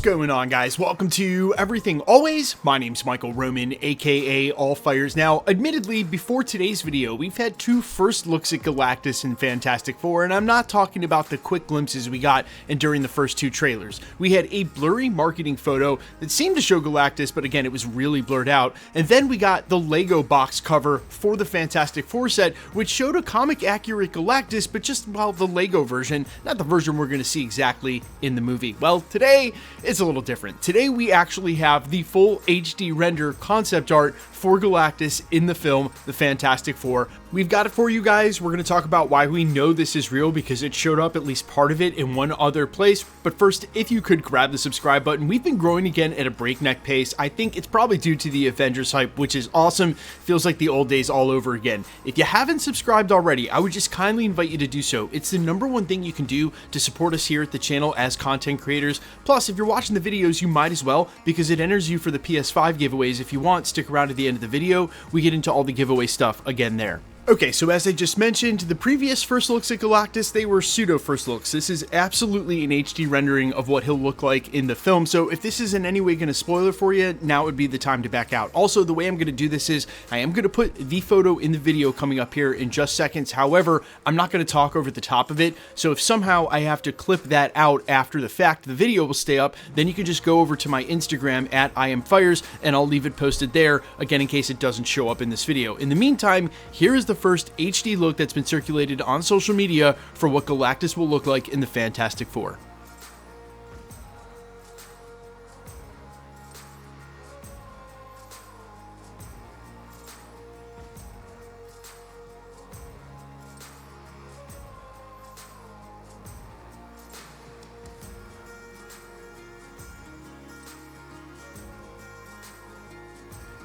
going on, guys? Welcome to Everything Always. My name's Michael Roman, aka All Fires. Now, admittedly, before today's video, we've had two first looks at Galactus and Fantastic Four, and I'm not talking about the quick glimpses we got and during the first two trailers. We had a blurry marketing photo that seemed to show Galactus, but again, it was really blurred out. And then we got the Lego box cover for the Fantastic Four set, which showed a comic-accurate Galactus, but just, well, the Lego version, not the version we're going to see exactly in the movie. Well, today, it's a little different. Today we actually have the full HD render concept art for Galactus in the film, The Fantastic Four. We've got it for you guys. We're going to talk about why we know this is real because it showed up at least part of it in one other place. But first, if you could grab the subscribe button. We've been growing again at a breakneck pace. I think it's probably due to the Avengers hype, which is awesome. Feels like the old days all over again. If you haven't subscribed already, I would just kindly invite you to do so. It's the #1 thing you can do to support us here at the channel as content creators. Plus, if you're watching the videos, you might as well because it enters you for the PS5 giveaways. If you want, stick around to the end of the video. We get into all the giveaway stuff again there. Okay, so as I just mentioned, the previous first looks at Galactus, they were pseudo first looks. This is absolutely an HD rendering of what he'll look like in the film, so if this is in any way going to spoil it for you, now would be the time to back out. Also, the way I'm going to do this is, I am going to put the photo in the video coming up here in just seconds. However, I'm not going to talk over the top of it, so if somehow I have to clip that out after the fact, the video will stay up, then you can just go over to my Instagram at IamFires, and I'll leave it posted there, again, in case it doesn't show up in this video. In the meantime, here is the first HD look that's been circulated on social media for what Galactus will look like in the Fantastic Four.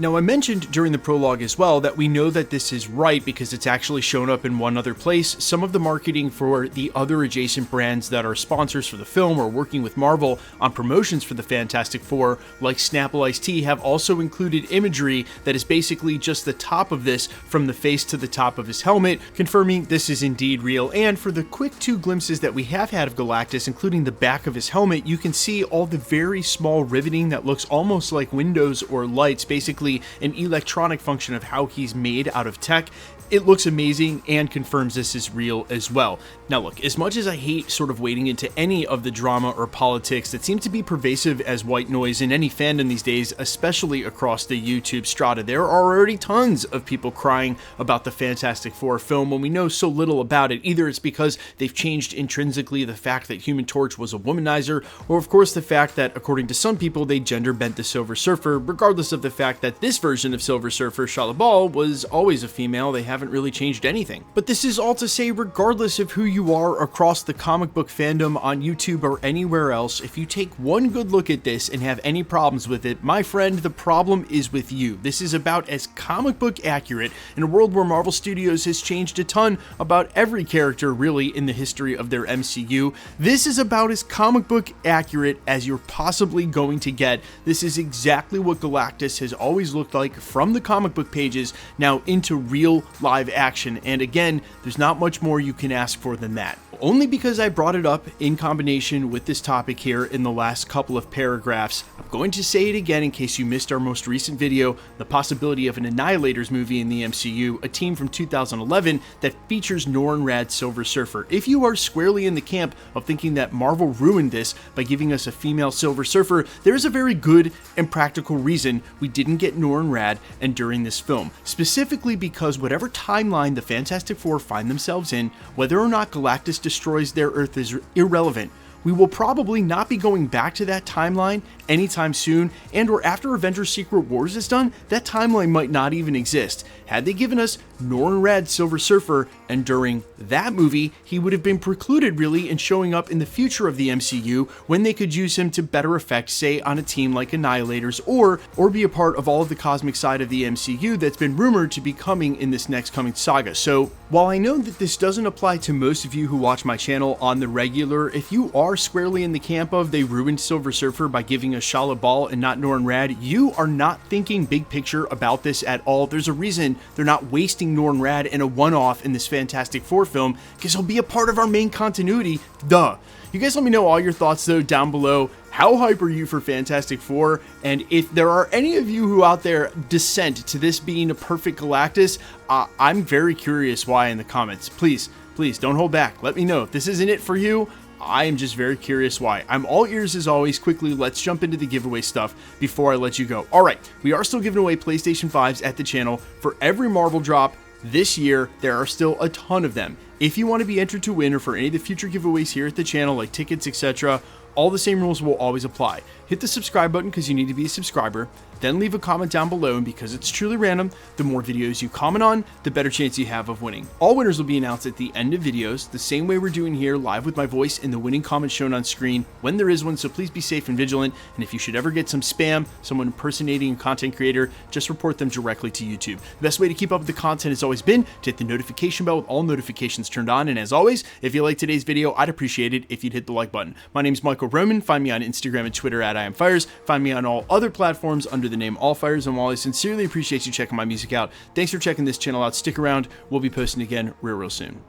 Now, I mentioned during the prologue as well that we know that this is right because it's actually shown up in one other place. Some of the marketing for the other adjacent brands that are sponsors for the film or working with Marvel on promotions for the Fantastic Four, like Snapple Iced Tea, have also included imagery that is basically just the top of this from the face to the top of his helmet, confirming this is indeed real. And for the quick two glimpses that we have had of Galactus, including the back of his helmet, you can see all the very small riveting that looks almost like windows or lights, basically an electronic function of how he's made out of tech. It looks amazing and confirms this is real as well. Now look, as much as I hate sort of wading into any of the drama or politics that seem to be pervasive as white noise in any fandom these days, especially across the YouTube strata, there are already tons of people crying about the Fantastic Four film when we know so little about it. Either it's because they've changed intrinsically the fact that Human Torch was a womanizer, or of course the fact that, according to some people, they gender bent the Silver Surfer, regardless of the fact that this version of Silver Surfer, Shalabal, was always a female. They haven't really changed anything. But this is all to say, regardless of who you are across the comic book fandom on YouTube or anywhere else, if you take one good look at this and have any problems with it, my friend, the problem is with you. This is about as comic book accurate in a world where Marvel Studios has changed a ton about every character really in the history of their MCU. This is about as comic book accurate as you're possibly going to get. This is exactly what Galactus has always looked like from the comic book pages now into real live action, and again, there's not much more you can ask for than that. Only because I brought it up in combination with this topic here in the last couple of paragraphs. I'm going to say it again in case you missed our most recent video, the possibility of an Annihilators movie in the MCU, a team from 2011 that features Norrin Radd Silver Surfer. If you are squarely in the camp of thinking that Marvel ruined this by giving us a female Silver Surfer, there is a very good and practical reason we didn't get Norrin Radd and during this film. Specifically because whatever timeline the Fantastic Four find themselves in, whether or not Galactus destroys their Earth is irrelevant. We will probably not be going back to that timeline anytime soon, and or after Avengers Secret Wars is done, that timeline might not even exist. Had they given us Norrin Radd Silver Surfer, and during that movie, he would have been precluded really in showing up in the future of the MCU when they could use him to better effect, say, on a team like Annihilators, or be a part of all of the cosmic side of the MCU that's been rumored to be coming in this next coming saga. So, while I know that this doesn't apply to most of you who watch my channel on the regular, if you are squarely in the camp of they ruined Silver Surfer by giving us Shalabal and not Norrin Radd, you are not thinking big picture about this at all. There's a reason they're not wasting Norrin Radd in a one-off in this Fantastic Four film, because he'll be a part of our main continuity. Duh. You guys let me know all your thoughts though down below. How hype are you for Fantastic Four? And if there are any of you who out there dissent to this being a perfect Galactus, I'm very curious why in the comments. Please don't hold back. Let me know. If this isn't it for you, I am just very curious why. I'm all ears as always. Quickly, let's jump into the giveaway stuff before I let you go. All right, we are still giving away PlayStation 5s at the channel. For every Marvel drop this year, there are still a ton of them. If you want to be entered to win or for any of the future giveaways here at the channel, like tickets, etc., all the same rules will always apply. Hit the subscribe button because you need to be a subscriber, then leave a comment down below, and because it's truly random, the more videos you comment on, the better chance you have of winning. All winners will be announced at the end of videos, the same way we're doing here, live with my voice and the winning comment shown on screen when there is one, so please be safe and vigilant, and if you should ever get some spam, someone impersonating a content creator, just report them directly to YouTube. The best way to keep up with the content has always been to hit the notification bell with all notifications turned on, and as always, if you like today's video, I'd appreciate it if you'd hit the like button. My name is Michael Roman. Find me on Instagram and Twitter at IamFires. Find me on all other platforms under the name AllFires. And while I sincerely appreciate you checking my music out, thanks for checking this channel out. Stick around. We'll be posting again real soon.